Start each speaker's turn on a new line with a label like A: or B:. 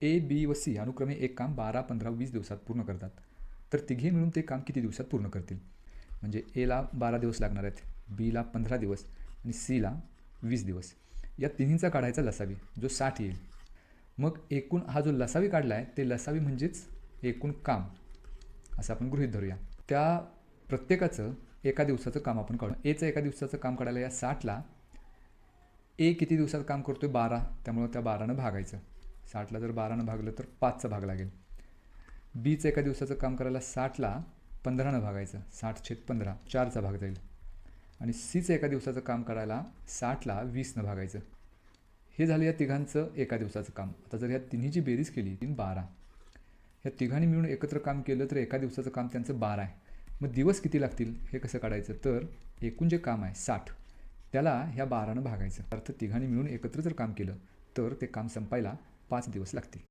A: ए, बी व सी अनुक्रमे एक काम 12, 15, 20 दिवसात पूर्ण करतात. तर तिघे मिळून ते काम किती दिवसात पूर्ण करतील? म्हणजे एला 12 दिवस लागणार आहेत, बीला 15 दिवस आणि सीला 20 दिवस. या तिन्हींचा काढायचा लसावी जो 60 येईल. मग एकूण हा जो लसावी काढला आहे ते लसावी म्हणजेच एकूण काम असं आपण गृहीत धरूया. त्या प्रत्येकाचं एका दिवसाचं काम आपण काढू. एचं एका दिवसाचं काम काढायला या 60ला ए किती दिवसात काम करतोय? 12, त्यामुळं त्या 12नं भागायचं. 60ला जर 12नं भागलं तर 5चा भाग लागेल. बीचं एका दिवसाचं काम करायला 60ला 15नं भागायचं, 60/15 4चा भाग जाईल. आणि सीचं एका दिवसाचं काम करायला 60ला 20नं भागायचं. हे झालं या तिघांचं एका दिवसाचं काम. आता जर ह्या तिन्हीची बेरीज केली 12, ह्या तिघांनी मिळून एकत्र काम केलं तर एका दिवसाचं काम त्यांचं 12 आहे. मग दिवस किती लागतील हे कसं काढायचं? तर एकूण जे काम आहे 60 त्याला ह्या 12नं भागायचं. अर्थ तिघांनी मिळून एकत्र जर काम केलं तर ते काम संपायला 5 दिवस लागतील.